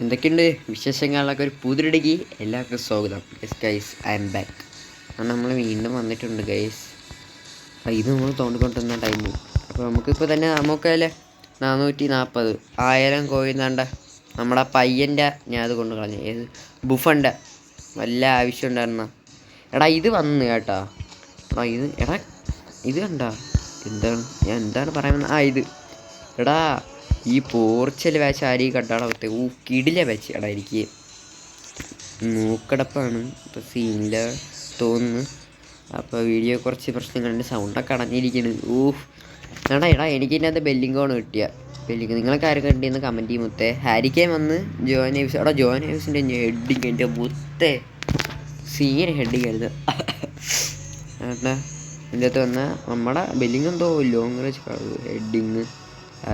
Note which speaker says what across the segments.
Speaker 1: എന്തൊക്കെയുണ്ട് വിശേഷങ്ങളിലൊക്കെ ഒരു പുതിരിടയ്ക്ക് എല്ലാവർക്കും സ്വാഗതം. Guys I M back. നമ്മൾ വീണ്ടും വന്നിട്ടുണ്ട് ഗൈസ്. ഇത് നമ്മൾ തോണ്ടിക്കൊണ്ടിരുന്ന ടൈം. അപ്പോൾ നമുക്കിപ്പോൾ തന്നെ നമുക്കല്ലേ 440 1000 കോയിന്നാണ്ട നമ്മുടെ പയ്യൻ്റെ ഞാൻ അത് കൊണ്ട് കളഞ്ഞു. ഏത് ബുഫൻ്റെ വല്ല ആവശ്യം ഉണ്ടായിരുന്ന എടാ ഇത് വന്ന് കേട്ടാ. എടാ ഇത് കണ്ടാ എന്താണ് പറയാൻ ഇത് എടാ ഈ പോർച്ചൽ വാച്ച് ആരെയും കണ്ടാടാ പറ്റേ. കിടില വാച്ച് എടാ. എനിക്ക് മൂക്കടപ്പാണ് ഇപ്പോൾ സീനില്ല തോന്നുന്നു. അപ്പോൾ വീഡിയോ കുറച്ച് പ്രശ്നങ്ങളുണ്ട്, സൗണ്ടൊക്കെ അടഞ്ഞിരിക്കുന്നു. എടാ എനിക്ക് ഇതിനകത്ത് ബെല്ലിങ്കോണ് കിട്ടിയ ബെല്ലിങ്. നിങ്ങൾക്ക് ആരും കണ്ടിന്ന് കമൻറ്റ് ചെയ്യും. മുത്തേ ഹാരിക്കേം വന്ന് ജോൻ ഹേവ്സ്. എടാ ജോൻ ഹേവ്സിൻ്റെ ഹെഡിങ് എൻ്റെ മുത്തേ സീൻ ഹെഡിങ് ആയിരുന്നു. ഏട്ടാ എൻ്റെ അകത്ത് വന്നാൽ നമ്മുടെ ബെല്ലിങ് എന്തോ ലോങ് റേഞ്ച് ഹെഡിങ്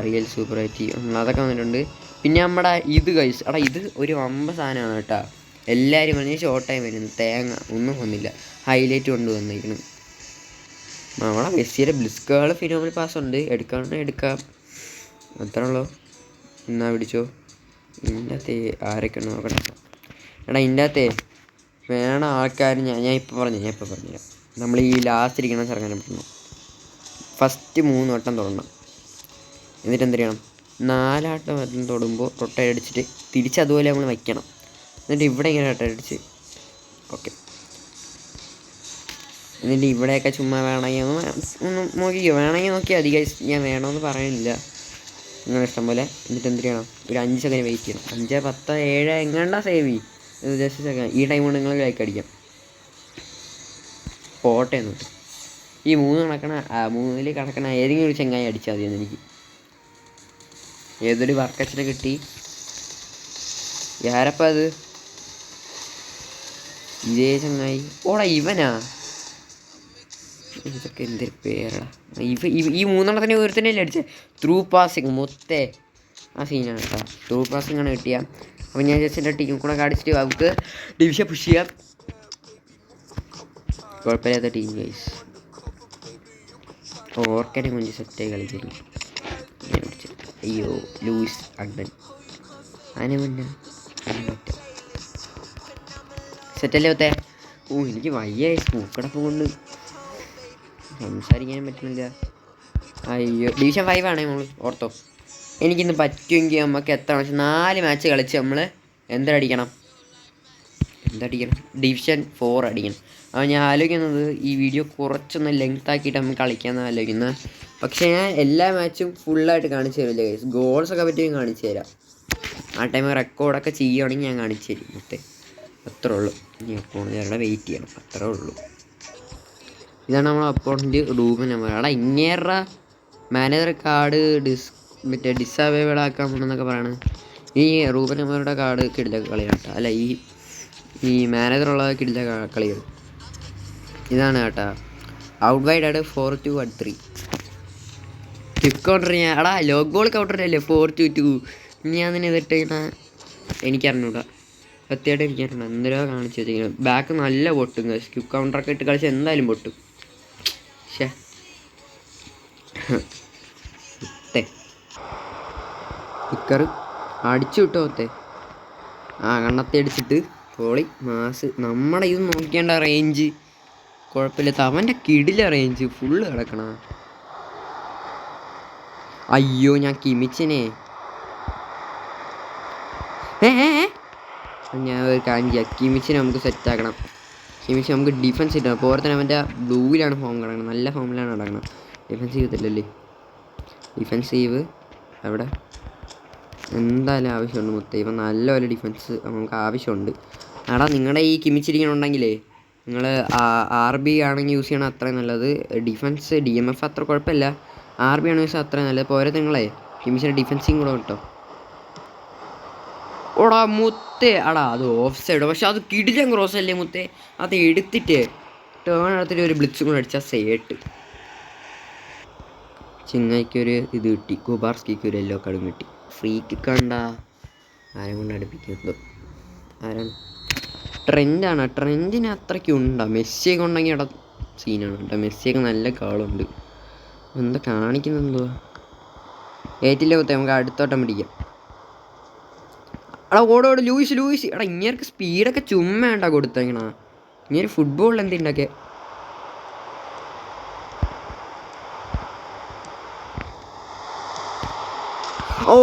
Speaker 1: റിയൽ സൂപ്പറായിട്ട് അതൊക്കെ വന്നിട്ടുണ്ട്. പിന്നെ നമ്മുടെ ഇത് ഗൈസ്. എടാ ഇത് ഒരു സാധനമാണ് കേട്ടോ. എല്ലാവരും പറഞ്ഞ് ഷോർട്ട് ടൈം വരുന്നു. തേങ്ങ ഒന്നും വന്നില്ല, ഹൈലൈറ്റ് കൊണ്ടുവന്നിരിക്കണം. നമ്മളെ മെസ്സിയുടെ ബ്ലിസ്കുകൾ ഫിനോമിനൽ പാസ് ഉണ്ട്. എടുക്കാം അത്ര ഉള്ളൂ. എന്നാ പിടിച്ചോ. ഇതിൻ്റെ അകത്ത് ആരൊക്കെ ഉണ്ട് നോക്കട്ടെ. എടാ ഇതിൻ്റെ അകത്തെ വേണ ആൾക്കാർ ഞാൻ ഇപ്പോൾ പറഞ്ഞുതരാം. നമ്മൾ ഈ ലാസ്റ്റ് ഇരിക്കണം ചെറുങ്ങനെ പറ്റണം. ഫസ്റ്റ് 3 വട്ടം തുടങ്ങണം. എന്നിട്ട് എന്ത് ചെയ്യണം, 4 വട്ടം തൊടുമ്പോൾ റൊട്ടേറ്റ് അടിച്ചിട്ട് തിരിച്ച് അതുപോലെ നമ്മൾ വയ്ക്കണം. എന്നിട്ട് ഇവിടെ ഇങ്ങനെ റൊട്ടേറ്റ് അടിച്ച് ഓക്കെ. എന്നിട്ട് ഇവിടെയൊക്കെ ചുമ്മാ വേണമെങ്കിൽ ഒന്ന് നോക്കിക്കോ. വേണമെങ്കിൽ നോക്കിയാൽ അധികം ഞാൻ വേണമെന്ന് പറയുന്നില്ല, നിങ്ങളുടെ ഇഷ്ടം പോലെ. എന്നിട്ട് എന്ത് ചെയ്യണം, ഒരു 5 സെക്കൻഡ് വെയിറ്റ് ചെയ്യണം. 5, 10, 7 എങ്ങാണ്ടാ സേവ് ചെയ്യും. Just second. ഈ ടൈം കൊണ്ട് നിങ്ങൾ ലൈക്ക് അടിക്കാം. പോട്ടെ എന്നിട്ട് ഈ 3 കണക്കണ ഏതെങ്കിലും ഒരു ചെങ്ങായി അടിച്ചാൽ മതിയെന്ന് എനിക്ക്. ഏതൊരു വർക്കച്ചിനെ കിട്ടി. ആരപ്പം അത്? ഇതേ ചങ്ങായി. ഓടാ ഇവനാ. ഇതൊക്കെ എന്തൊരു പേരാ. ഈ 3 തന്നെ ഒരുത്തന്നെയല്ലേ അടിച്ചത്. ത്രൂ പാസിങ് മൊത്തേ ആ സീനാണ് കേട്ടോ. ത്രൂ പാസിങ് ആണ് കിട്ടിയ. അപ്പം ഞാൻ ജസ്റ്റ് എൻ്റെ ടീം കൂടെ അടിച്ചിട്ട് അവർക്ക് ഡിവിഷൻ പുഷ് ചെയ്യാം. കുഴപ്പമില്ലാത്ത ടീം ഗൈസ്. ഓർക്കനെ കുഞ്ഞ് സെറ്റായി കളിക്കുന്നു. അയ്യോ ലൂയിസ് അണ്ണൻ അതിനെ മുന്നേ സെറ്റല്ലേ ഒത്തേ. എനിക്ക് വയ്യ സ്കൂക്കടപ്പം കൊണ്ട് സംസാരിക്കാനും പറ്റുന്നില്ല. അയ്യോ ഡിവിഷൻ 5 ആണേ നമ്മൾ ഓർത്തോ. എനിക്കിന്ന് പറ്റുമെങ്കിൽ നമുക്ക് എത്ര 4 മാച്ച് കളിച്ച് നമ്മൾ എന്തടിക്കണം ഡിവിഷൻ 4 അടിക്കണം. അപ്പോൾ ഞാൻ ആലോചിക്കുന്നത് ഈ വീഡിയോ കുറച്ചൊന്ന് ലെങ്ത് ആക്കിയിട്ട് നമുക്ക് കളിക്കാമെന്ന് ആലോചിക്കുന്നത്. പക്ഷേ ഞാൻ എല്ലാ മാച്ചും ഫുള്ളായിട്ട് കാണിച്ചു തരില്ല ഗൈസ്. ഗോൾസൊക്കെ പറ്റിയും കാണിച്ചു തരാം. ആ ടൈം റെക്കോർഡൊക്കെ ചെയ്യുകയാണെങ്കിൽ ഞാൻ കാണിച്ചു തരും മൊത്തം. അത്രേ ഉള്ളൂ. ഇനി അപ്പോണൻ്റ് വെയിറ്റ് ചെയ്യണം, അത്രേ ഉള്ളൂ. ഇതാണ് നമ്മൾ അപ്പോണൻ്റ് റൂബൻ നമ്പർ. അവിടെ ഇങ്ങേറെ മാനേജർ കാർഡ് മറ്റേ ഡിസേബിൾ ആക്കാൻ പോകണമെന്നൊക്കെ പറയണത്. ഈ റൂബൻ നമ്പറുടെ കാർഡ് കിടില കളിയാണ് കേട്ടോ. അല്ല ഈ മാനേജറുള്ള കിടില കളികൾ ഇതാണ് കേട്ടോ. Out wide 4-2-3 quick counter. എടാ ലോഗ് ബോൾ കൗണ്ടറല്ലേ 4-2-2. ഞാൻ തന്നെ ഇതിട്ട് എനിക്കറിഞ്ഞൂടാ, സത്യമായിട്ട് എനിക്കറിഞ്ഞൂടാ. എന്തിനാ കാണിച്ചു വെച്ചിരിക്കുന്നത്. ബാക്ക് നല്ല പൊട്ടും. ക്വിക്ക് കൗണ്ടറൊക്കെ ഇട്ട് കളിച്ചാൽ എന്തായാലും പൊട്ടും. സ്റ്റിക്കർ അടിച്ചു വിട്ടോ ഒത്തേ. കണ്ണത്തെ അടിച്ചിട്ട് പോളി മാസ്. നമ്മുടെ ഇത് നോക്കിയേണ്ട റേഞ്ച് കുഴപ്പമില്ല. അവൻ്റെ കിടില റേഞ്ച് ഫുള്ള് കിടക്കണ. അയ്യോ ഞാൻ കിമിച്ചിനെ ഞാൻ ഒരു കാര്യം ചെയ്യാം. കിമിച്ചിനെ നമുക്ക് സെറ്റാക്കണം. കിമിച്ച് നമുക്ക് ഡിഫൻസ് കിട്ടണം. പോരെ തന്നെ അവൻ്റെ ബ്ലൂവിലാണ് ഫോം കിടക്കണം. നല്ല ഫോമിലാണ് കിടക്കണം. ഡിഫൻസീവ് കിട്ടില്ലല്ലേ. ഡിഫൻസീവ് അവിടെ എന്തായാലും ആവശ്യമുണ്ട് മൊത്തം. ഇപ്പം നല്ലപോലെ ഡിഫൻസ് നമുക്ക് ആവശ്യമുണ്ട്. എടാ നിങ്ങളുടെ ഈ കിമിച്ചിരിക്കണുണ്ടെങ്കിലേ നിങ്ങൾ RB ആണെങ്കിൽ യൂസ് ചെയ്യണം, അത്രയും നല്ലത്. ഡിഫൻസ് DMF അത്ര കുഴപ്പമില്ല. RB ആണ് യൂസ് അത്രയും നല്ലത്. പോരെ നിങ്ങളെ കിമിച്ചിൻ്റെ ഡിഫൻസിങ് കൂടെ കേട്ടോ. ഓടാ മുത്തേ. അത് ഓഫ് സൈഡ്. പക്ഷെ അത് കിടിലം ക്രോസ് അല്ലേ മുത്തേ. അത് എടുത്തിട്ട് ടേൺ എടുത്തിട്ട് ഒരു ബ്ലിറ്റ്സും കൂടെ അടിച്ചാൽ സേട്ട്. ചിങ്ങയ്ക്കൊരു ഇത് കിട്ടി. കുബാർസ്കിക്ക് ഒരു യെല്ലോ കാർഡും കിട്ടി. ഫ്രീ കിക്ക് കണ്ട ആരും കൊണ്ട് അടുപ്പിക്കുന്നത്. ആരാണ്? ട്രെൻഡാണ്. ട്രെൻഡിന് അത്രയ്ക്ക് ഉണ്ടോ? മെസ്സിയൊക്കെ ഉണ്ടെങ്കിൽ അവിടെ സീനാണ് കേട്ടോ. മെസ്സിയൊക്കെ നല്ല കാളുണ്ട്. എന്താ കാണിക്കുന്നത് എന്തുവാ ഏറ്റില്ല കുത്തേ. നമുക്ക് അടുത്തോട്ടം പിടിക്കാം. എടാ ഓടോട് ലൂയിസ് ലൂയിസ്. എടാ ഇങ്ങേർക്ക് സ്പീഡൊക്കെ ചുമ്മാ വേണ്ട കൊടുത്തേക്കണ. ഇങ്ങനെ ഫുട്ബോളിൽ എന്തിണ്ടൊക്കെ. Oh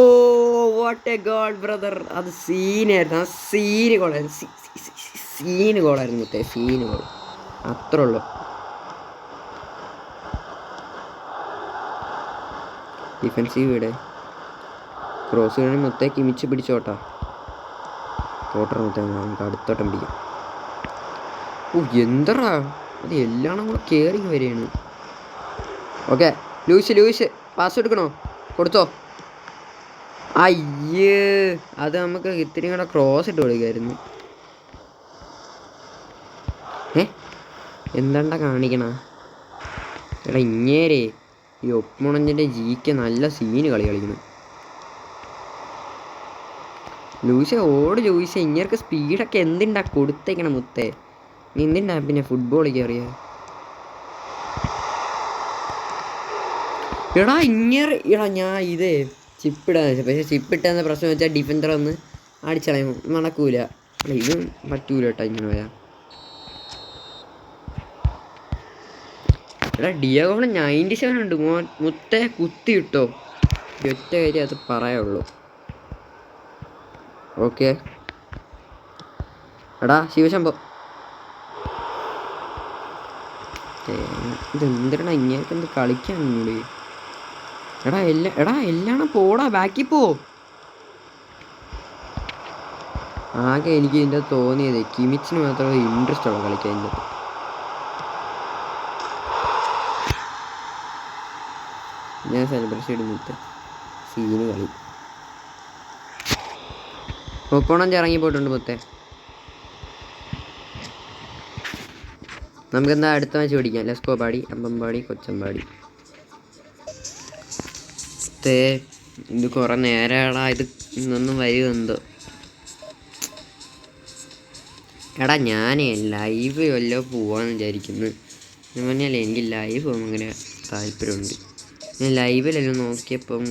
Speaker 1: what a goal brother. അത് സീനായിരുന്നു. ആ സീന് ഗോളായിരുന്നു. സീന് ഗോളായിരുന്നു മുത്തേ. സീന് ഗോൾ അത്രേ ഉള്ളൂ. ഡിഫൻസീവ് ഇവിടെ ക്രോസ് കഴിഞ്ഞ് മുത്തേ കിമിച്ച് പിടിച്ചോട്ടാ. പോട്ടർ മുത്തേ നമുക്ക് അടുത്തോട്ടം പിടിക്കാം. ഓ എന്തറാ അത് എല്ലാം കൂടെ കയറി വരികയാണ്. ഓക്കെ ലൂയിസ് ലൂയിസ് പാസ് എടുക്കണോ? കൊടുത്തോ. അയ്യേ അത് നമുക്ക് ഇത്തിരി കൂടെ ക്രോസ് ഇട്ട് കൊടുക്കായിരുന്നു. എന്താണ്ടാ കാണിക്കണ. എടാ ഇങ്ങേരെ ഈ ഒപ്പുണഞ്ഞിൻ്റെ ജിക്ക് നല്ല സീന് കളി കളിക്കണം. ലൂയിസ ഓട് ലൂയിസ. ഇങ്ങേർക്ക് സ്പീഡൊക്കെ എന്തിണ്ടാ കൊടുത്തേക്കണം മുത്തേ. എന്തിണ്ടാ പിന്നെ ഫുട്ബോൾ കയറിയ. എടാ ഇങ്ങേറെ എടാ ഞാൻ ഇത് ചിപ്പിടാന്ന് വെച്ചാൽ പക്ഷേ ചിപ്പിട്ടാന്ന പ്രശ്നം വെച്ചാൽ ഡിഫൻഡർ ഒന്ന് അടിച്ചളയും നടക്കൂല. ഇതും പറ്റൂല കേട്ടോ ഇങ്ങനെ പോയാ. എടാ ഡിയാഗോണ് 97 ഉണ്ട് മുത്തേ. കുത്തി ഇട്ടോ. ഒറ്റ കാര്യം അത് പറയുള്ളൂ. ഓക്കെ എടാ ശിവശംഭോ ഇതെന്തിനാ ഇങ്ങനെയൊക്കെ എന്ത് കളിക്കാനുണ്ട്. എടാ എല്ലാം പോടാ ബാക്കി പോ. ആകെ എനിക്ക് ഇതിൻ്റെ തോന്നിയത് കിമിച്ചിന് മാത്രമേ ഇൻട്രസ്റ്റ് ഉള്ളൂ കളിക്കാൻ. ഇതിൻ്റെ ഞാൻ സെലിബ്രേഷൻ ഇടുന്നിട്ട് സീന് കളി. ഒപ്പോണഞ്ച് ഇറങ്ങി പോയിട്ടുണ്ട് മുത്തേ. നമുക്കെന്താ അടുത്ത മാച്ച് പിടിക്കാം. ലെസ്കോ പാടി അമ്പമ്പാടി കൊച്ചമ്പാടി. ഇത് കുറേ നേരമാടാ ഇത് ഇന്നൊന്നും വരുമെന്തോ. എടാ ഞാനേ ലൈവ് വല്ലോ പോവാന്ന് വിചാരിക്കുന്നു. എന്ന് പറഞ്ഞാൽ എനിക്ക് ലൈവ് പോകുമ്പോൾ അങ്ങനെ താല്പര്യമുണ്ട്. ഞാൻ ലൈവിലെല്ലാം നോക്കിയപ്പം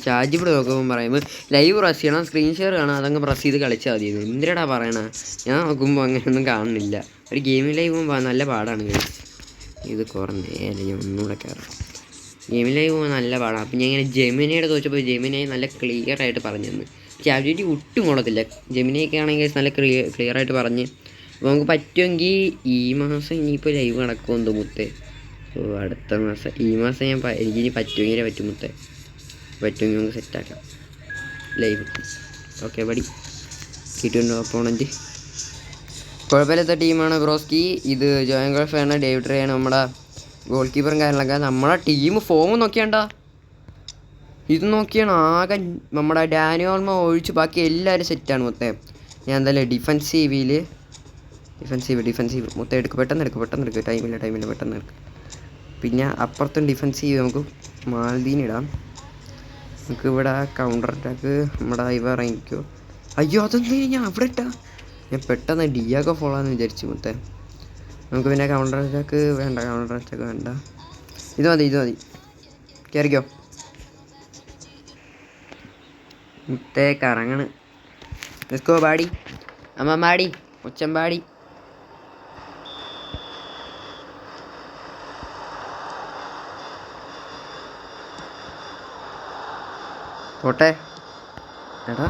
Speaker 1: ചാർജിബിൾ നോക്കുമ്പോൾ പറയുമ്പോൾ ലൈവ് പ്രസ് ചെയ്യണം, സ്ക്രീൻ ഷെയർ കാണാം, അതങ്ങ് പ്രസ് ചെയ്ത് കളിച്ചാൽ മതി. എന്തിനാടാ പറയണ. ഞാൻ നോക്കുമ്പോൾ അങ്ങനെയൊന്നും കാണുന്നില്ല. ഒരു ഗെയിമിൽ ലൈവ് പോകുമ്പോൾ നല്ല പാടാണ് കഴിച്ച്. ഇത് കുറേ നേരം ഞാൻ ഒന്നുകൂടെ കയറാം. ഗെയിമിൽ ലൈവ് പോകുമ്പോൾ നല്ല പാടാണ്. അപ്പം ഞാൻ ഇങ്ങനെ ജെമിനയുടെ ചോദിച്ചപ്പോൾ ജെമിനായി നല്ല ക്ലിയർ ആയിട്ട് പറഞ്ഞു തന്നു. ചാറ്റ് ഒട്ടും കൊള്ളത്തില്ല. ജെമിനയൊക്കെ ആണെങ്കിൽ നല്ല ക്ലിയർ ആയിട്ട് പറഞ്ഞ്. അപ്പോൾ നമുക്ക് പറ്റുമെങ്കിൽ ഈ മാസം ഇനിയിപ്പോൾ ലൈവ് നടക്കുമെന്തോ മുത്തേ. ഓ അടുത്ത മാസം ഈ മാസം എനിക്കിനി പറ്റുമെങ്കിലേ പറ്റും മുത്തേ. പറ്റുമെങ്കിൽ നമുക്ക് സെറ്റാക്കാം ലൈവ്. ഓക്കെ പടി കിട്ടുണ്ടോ ഓപ്പോണൻറ്റ്. കുഴപ്പമില്ലാത്ത ടീമാണ് ബ്രോസ്കി. ഇത് ജോയൻ ഗൾഫാണ്, ഡേവിഡ് റേയാണ് നമ്മുടെ ഗോൾ കീപ്പറും കാര്യങ്ങളൊക്കെ. നമ്മളെ ടീം ഫോം നോക്കിയാണ്ടാ. ഇത് നോക്കിയാണ് ആകെ നമ്മുടെ ഡാനിയോൾമ ഒഴിച്ച് ബാക്കി എല്ലാവരും സെറ്റാണ് മൊത്തം. ഞാൻ എന്തായാലും ഡിഫൻസീവ് മൊത്തം എടുക്കും. പെട്ടെന്ന് എടുക്കും. ടൈമില്ല പെട്ടെന്ന് എടുക്കും. പിന്നെ അപ്പുറത്തും ഡിഫൻസീവ് നമുക്ക് മാൽദീൻ ഇടാം. നമുക്ക് ഇവിടെ കൗണ്ടർ അറ്റാക്ക് നമ്മുടെ ഇവ ഇറങ്ങിക്കോ. അയ്യോ അതെന്തിനാ ഞാൻ അവിടെ ഇട്ടാ. ഞാൻ പെട്ടെന്ന് ഡിയാഗോ ഫോളാന്ന് വിചാരിച്ചു മുത്തേ. നമുക്ക് പിന്നെ കൗണ്ടർ അറ്റാക്ക് വേണ്ട. ഇത് മതി കയറിക്കോ മുത്തേ. കറങ്ങണ്. ലെസ്കോ പാടി അമ്മമ്പാടി കൊച്ചമ്പാടി. പോട്ടെ എടാ.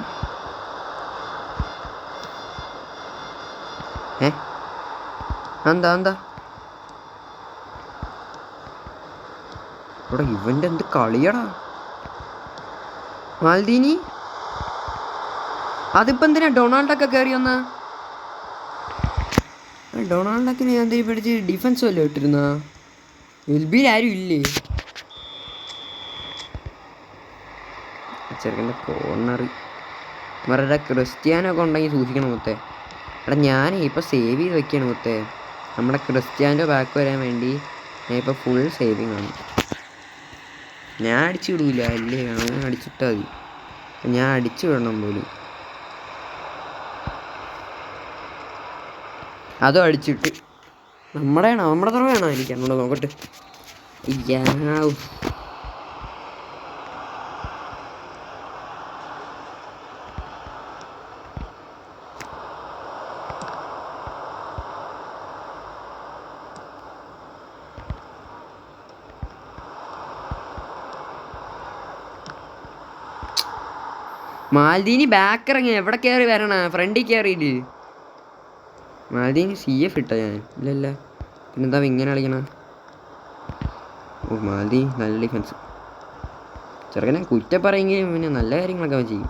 Speaker 1: എന്താ ഇവിടെ ഇവൻ്റെ എന്ത് കളിയടാ മാൽദീനി. അതിപ്പോൾ എന്തിനാ ഡൊണാൾഡൊക്കെ കയറി വന്ന. ഡൊണാൾഡൊക്കെ ഞാൻ എന്തെങ്കിലും പഠിച്ച് ഡിഫൻസ് വല്ലതും ഇട്ടിരുന്ന. എൽബിയിൽ ആരും ഇല്ലേ. ചെറുക്കൻ്റെ കോർണർ മറുപടി ക്രിസ്ത്യാനൊക്കെ ഉണ്ടെങ്കിൽ സൂക്ഷിക്കണം മുത്തേ. എടാ ഞാൻ ഇപ്പോൾ സേവ് ചെയ്ത് വെക്കുകയാണ് മുത്തേ. നമ്മുടെ ക്രിസ്ത്യാനോ ബാക്ക് വരാൻ വേണ്ടി ഞാൻ ഇപ്പോൾ ഫുൾ സേവിങ് ആണ്. ഞാൻ അടിച്ചു വിടൂല അല്ലേ. അങ്ങനെ അടിച്ചിട്ടാൽ മതി. ഞാൻ അടിച്ചു വിടണം പോലും. അതും അടിച്ചിട്ട് നമ്മുടെ തറവാണോ എനിക്ക് അങ്ങോട്ട് നോക്കട്ടെ. മാൽദീനി ബാക്ക് ഇറങ്ങി എവിടെ കയറി വരണ ഫ്രണ്ടിൽ കയറിയിട്ട്. മാൽദീനി CF ഇട്ടോ ഞാൻ? ഇല്ലല്ല, പിന്നെന്താ ഇങ്ങനെ കളിക്കണ? ഓ മാൽദീനി നല്ല ഡിഫൻസ്. ചെറുക്കനെ കുറ്റം പറയുകയും പിന്നെ നല്ല കാര്യങ്ങളൊക്കെ അവൻ ചെയ്യും.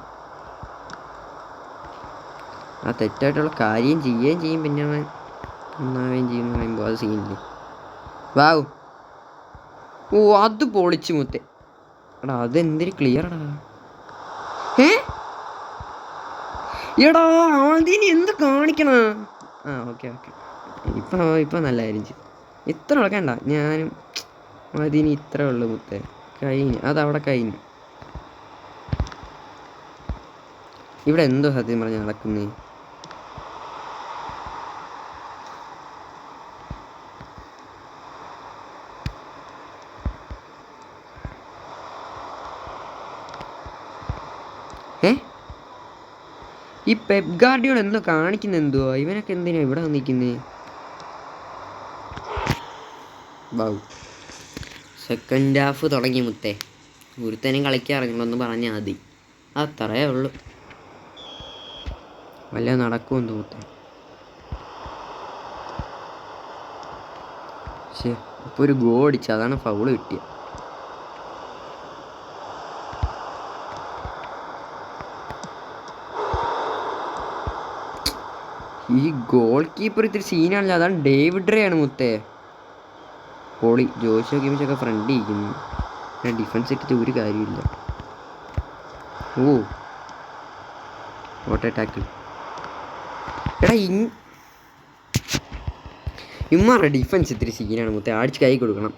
Speaker 1: ആ തെറ്റായിട്ടുള്ള കാര്യം ചെയ്യുകയും ചെയ്യും, പിന്നെ അവൻ നന്നാവുകയും ചെയ്യും എന്ന് പറയുമ്പോൾ അത് സീനില്ലേ. വാവ്, ഓ അത് പൊളിച്ച് മുത്തേ. എടാ അതെന്തൊരു ക്ലിയർ എടാ. എടാ ആദ്യം എന്ത് കാണിക്കണ? ആ ഓക്കെ ഓക്കെ, ഇപ്പം നല്ല കാര്യം ചെയ്തു. ഇത്ര ഉളക്കണ്ട, ഞാനും അതിന് ഇത്രേ ഉള്ളൂ മുത്തേ. കഴിഞ്ഞു, അതവിടെ കഴിഞ്ഞു. ഇവിടെ എന്തോ സത്യം പറഞ്ഞ് നടക്കുന്നേ. ഈ പെപ് ഗാർഡിയോൾ എന്തോ കാണിക്കുന്ന എന്തുവാ? ഇവനൊക്കെ എന്തിനാ ഇവിടെ നിൽക്കുന്നേ? ബാവു സെക്കൻഡ് ഹാഫ് തുടങ്ങി മുത്തേ. ഒരുത്തനും കളിക്കാറിങ്ങണമെന്ന് പറഞ്ഞാൽ മതി, അത്രേ ഉള്ളൂ. വല്ല നടക്കുമെന്ന് മുത്തേ. ശരി, ഇപ്പോൾ ഒരു ഗോൾ അടിച്ചു, അതാണ് ഫൗള് കിട്ടിയത്. ഈ ഗോൾ കീപ്പർ ഇത്തിരി സീനാണല്ലോ, അതാണ് ഡേവിഡ് റേ ആണ് മുത്തേ. പൊളി. ജോഷോ ഗെയിംസൊക്കെ ഫ്രണ്ട് ഇരിക്കുന്നു, പിന്നെ ഡിഫൻസ് ഇട്ടിട്ട് ഒരു കാര്യമില്ല. ഓ ഓട്ടോ ടാക്കിൾ. എടാ ഇമ്മാരുടെ ഡിഫൻസ് ഇത്തിരി സീനാണ് മുത്തേ, അടിച്ച് കൈ കൊടുക്കണം.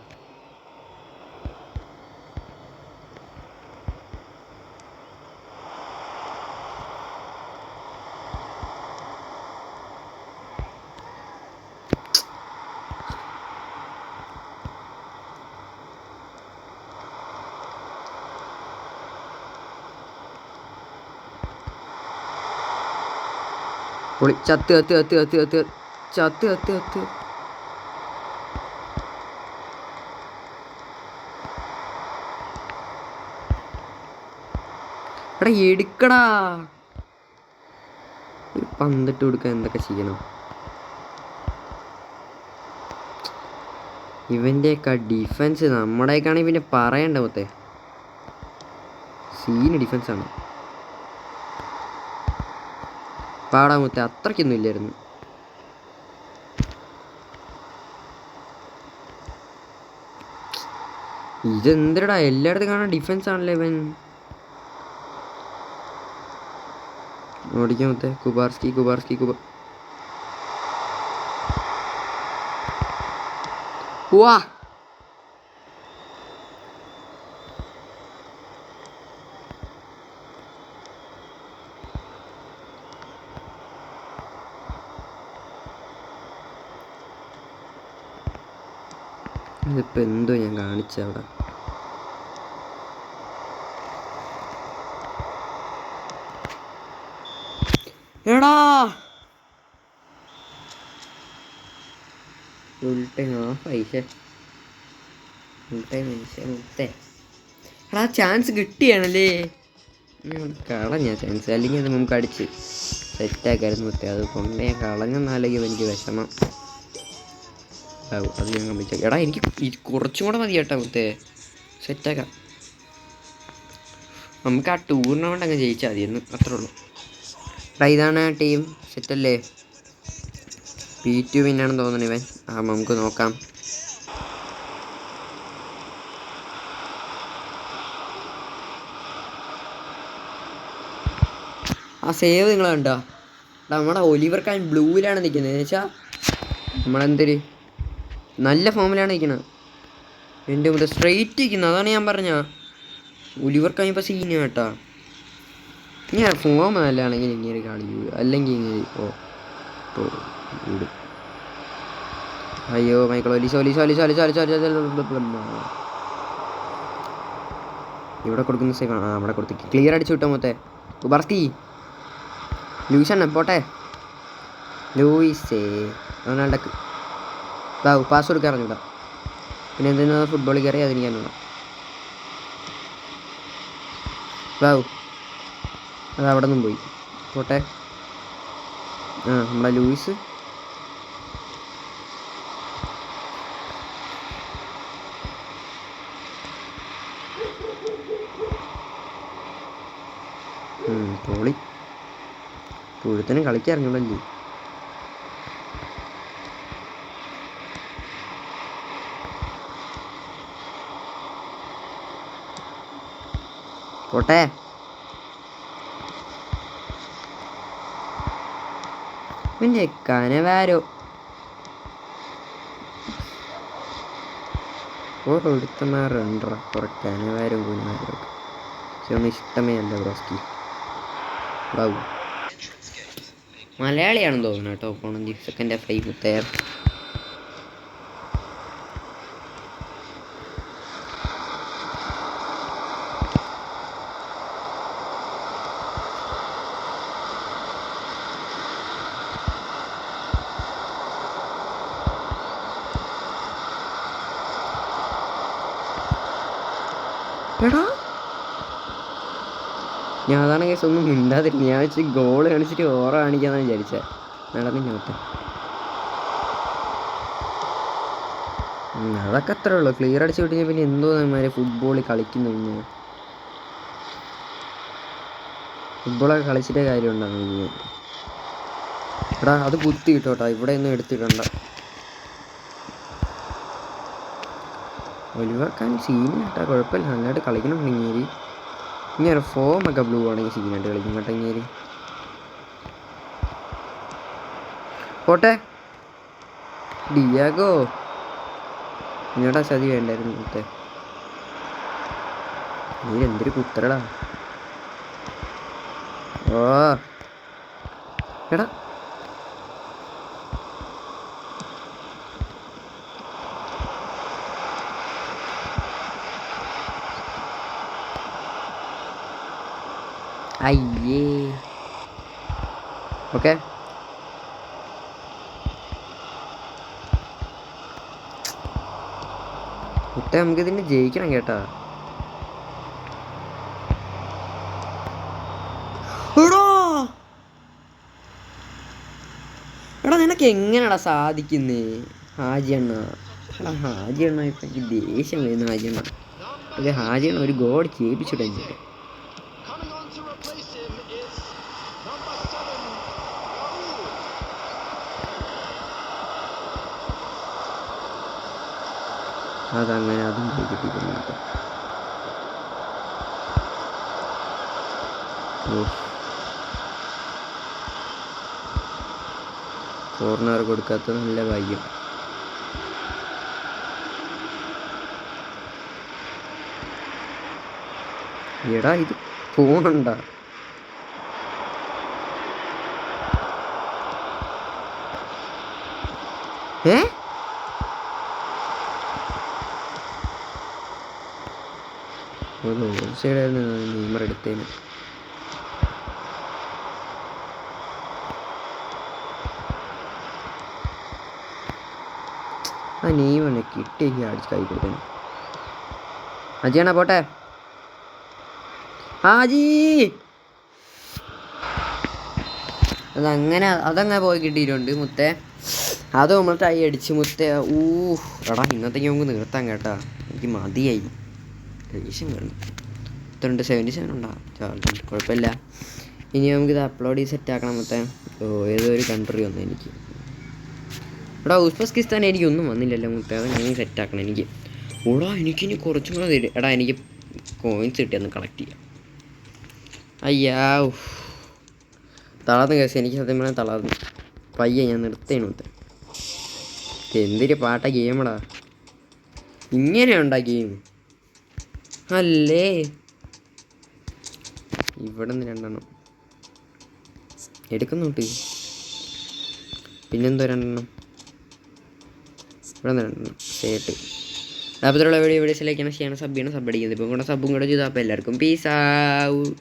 Speaker 1: പൊളി. ചത്ത് കത്ത് കത്ത് കത്ത് കത്ത് ചത്ത് കത്ത് കത്ത്. എടാ എടുക്കടാ, ഒരു പന്തിട്ട് കൊടുക്കാൻ എന്തൊക്കെ ചെയ്യണം. ഇവൻ്റെയൊക്കെ ഡിഫൻസ് നമ്മുടെയൊക്കെയാണെങ്കിൽ പിന്നെ പറയണ്ട മൊത്തേ, സീന് ഡിഫൻസാണ്. പാടാമത്തെ അത്രയ്ക്കൊന്നും ഇല്ലായിരുന്നു. ഇതെന്തടാ എല്ലായിടത്തും കാണാൻ ഡിഫൻസ് ആണല്ലേ ഇവൻ. ഓടിക്കാൻ മൊത്തേ. കുബാർസ്കി വാ. ഇതിപ്പോൾ എന്തോ ഞാൻ കാണിച്ച അവിടെ. എടാ എടാ ചാൻസ് കിട്ടിയാണല്ലേ, കളഞ്ഞ ചാൻസ്. അല്ലെങ്കിൽ അത് നമുക്ക് അടിച്ച് സെറ്റാക്കായിരുന്നു മുത്തേ. അത് കൊണ്ടേ കളഞ്ഞെന്നാലേക്ക് എനിക്ക് വിഷമം. അത് ഞാൻ കമ്പിച്ച. എടാ എനിക്ക് കുറച്ചും കൂടെ മതി കേട്ടോ മുത്തേ, സെറ്റാക്കാം. നമുക്ക് ആ ടൂർണമെൻ്റ് അങ്ങ് ജയിച്ചാൽ മതിയെന്ന്, അത്രേ ഉള്ളൂ. എടാ ഇതാണ് ടീം, സെറ്റല്ലേ? P2 വിന്നാണെന്ന് തോന്നുന്നു ഇവൻ. നമുക്ക് നോക്കാം. ആ സേവ് നിങ്ങൾ കണ്ടോ? നമ്മുടെ ഒലിവർ കാൻ ബ്ലൂവിലാണ് നിൽക്കുന്നത്. എന്ന് വെച്ചാൽ നമ്മളെന്തൊരു നല്ല ഫോമിലാണ് നിൽക്കുന്നത്. എൻ്റെ മുതൽ സ്ട്രെയിറ്റ് നിൽക്കുന്നത്, അതാണ് ഞാൻ പറഞ്ഞ. ഒലിവർ കാൻ ഇപ്പോൾ സീന് കേട്ടോ. ഇങ്ങനെ ഫോം നല്ലതാണെങ്കിൽ ഇങ്ങനെ കളി, അല്ലെങ്കിൽ ഇങ്ങനെ വിടും. അയ്യോ മൈക്കിൾ ഇവിടെ കൊടുക്കുന്ന സേവ്. അവിടെ കൊടുത്ത് ക്ലിയർ അടിച്ചു വിട്ടോ മൊത്തേ. കുബാർസ്കി ലൂയിസ് പോട്ടെ. ലൂയിസേ റൊണാൾഡോക്ക് ബാബു പാസ് കൊടുക്കാൻ അറിഞ്ഞൂടാ. പിന്നെ എന്തിനാ ഫുട്ബോളിൽ കയറി അതെനിക്കറിഞ്ഞൂടാ. ബാബു അത് അവിടെ നിന്നും പോയി. പോട്ടെ. നമ്മളെ ലൂയിസ് പൊളി. പുഴുത്തനും കളിക്കാറിഞ്ഞോളല്ലേ. പോട്ടെ. പിന്നെ കനവാരോ ഒരുത്തമാരുണ്ടോ കുറെ കനവാരും കുനവാരും ഒക്കെ. പക്ഷെ ഒന്നും ഇഷ്ടമേ അല്ല ബ്രോസ്കി. മലയാളിയാണെന്ന് തോന്നുന്നു കേട്ടോ. പോണെങ്കിൽ സെക്കൻഡ് ഹാഫ് മുത്തേ. എടാ ഞാൻ അതാണ് കേസ് ഒന്നും മിണ്ടാതിരുന്നു. ഞാൻ വെച്ച് ഗോള് കാണിച്ചിട്ട് ഓറ കാണിക്കാന്നാണ് വിചാരിച്ചത്. നടന്നിങ്ങോട്ട് അതൊക്കെ അത്രേ ഉള്ളൂ. ക്ലിയർ അടിച്ച് വിട്ട് പിന്നെ എന്തോ നമ്മാര് ഫുട്ബോൾ കളിക്കുന്നു. കഴിഞ്ഞാൽ ഫുട്ബോളൊക്കെ കളിച്ചിട്ടേ കാര്യം ഉണ്ടാകുന്നു. എടാ അത് കുത്തി കിട്ടോട്ടാ. ഇവിടെ ഒന്നും എടുത്തിടണ്ട. ഒഴിവാക്കാൻ സീനിട്ടാ കുഴപ്പമില്ല. നല്ലതായിട്ട് കളിക്കണമെങ്കിൽ ഇങ്ങനെ ഫോമൊക്കെ ബ്ലൂ ആണെങ്കിൽ സീനായിട്ട് കളിക്കും കേട്ടോ. ഇങ്ങനെ പോട്ടെ. ഡിയാഗോ ഇങ്ങോട്ടാ ചതി വേണ്ടായിരുന്നു. കുത്തേ നീ എന്തൊരു കുത്തരടാ. ഓ എടാ അയ്യേ. ഓക്കെ കുട്ട നമുക്കിതിന് ജയിക്കണം കേട്ടാ. എടാ നിനക്ക് എങ്ങനെയാടാ സാധിക്കുന്നേ ഹാജിയണ്ണ. എടാ ഹാജിയണ്ണ ഇപ്പം എനിക്ക് ദേഷ്യം വരുന്നു. ഹാജിയണ്ണ ഹാജിയണ്ണ ഒരു ഗോൾ ചെയ്യിപ്പിച്ചിട്ടെ. അതങ്ങനെ അതും പോയി കിട്ടിയിട്ടുണ്ട്. കോർണർ കൊടുക്കാത്ത നല്ല ഭാഗ്യം. എടാ ഇത് ഫോണുണ്ടാ. സൈഡായിരുന്നു നെയ്മർ എടുത്തേന്. ആ നെയ്മറിനെ കിട്ടിയ അടിച്ച് കൈ കൊടുത്തേന്. അജിയാണ പോട്ടെ. ആജി അതങ്ങനെ പോയി കിട്ടിയിട്ടുണ്ട് മുത്തേ. അത് നമ്മൾ ടൈ അടിച്ച് മുത്തേ. എടാ ഇന്നത്തേക്ക് നമുക്ക് നിർത്താൻ കേട്ടാ. എനിക്ക് മതിയായി. ദേഷ്യം വേണം. 77 ഉണ്ടാകും. കുഴപ്പമില്ല. ഇനി നമുക്കിത് അപ്ലോഡ് ചെയ്ത് സെറ്റാക്കണം മുത്തേ. ഏതോ ഒരു കൺട്രി വന്നു എനിക്ക്. എടാ ഉസ്ബെക്കിസ്ഥാൻ എനിക്കൊന്നും വന്നില്ലല്ലോ മുത്തേ. അത് ഞാൻ സെറ്റാക്കണം എനിക്ക്. എനിക്കിനി കുറച്ചും കൂടെ തരും. എടാ എനിക്ക് കോയിൻസ് കിട്ടിയൊന്ന് കളക്ട് ചെയ്യാം. അയ്യാ തളർന്ന് കേസ്. എനിക്ക് സത്യം പറഞ്ഞാൽ തളർന്നു. പയ്യെ ഞാൻ നിർത്തേനു മുത്തേ. എന്തൊരു പാട്ട ഗെയിമടാ. ഇങ്ങനെയുണ്ടാ ഗെയിം അല്ലേ. ഇവിടെ നിന്ന് 2 എടുക്കുന്നുണ്ട്. പിന്നെന്തോ 2 ഇവിടെ നിന്ന് 2 സേട്ട്. അപ്പോഴുള്ള വീഡിയോസിലേക്കാണ് ചെയ്യണം. സബ് ചെയ്യണം. സബ് അടിക്കുന്നത് ഇപ്പം കൂടെ സബും കൂടെ ചെയ്താൽ അപ്പോൾ എല്ലാവർക്കും പീസ് ആവും.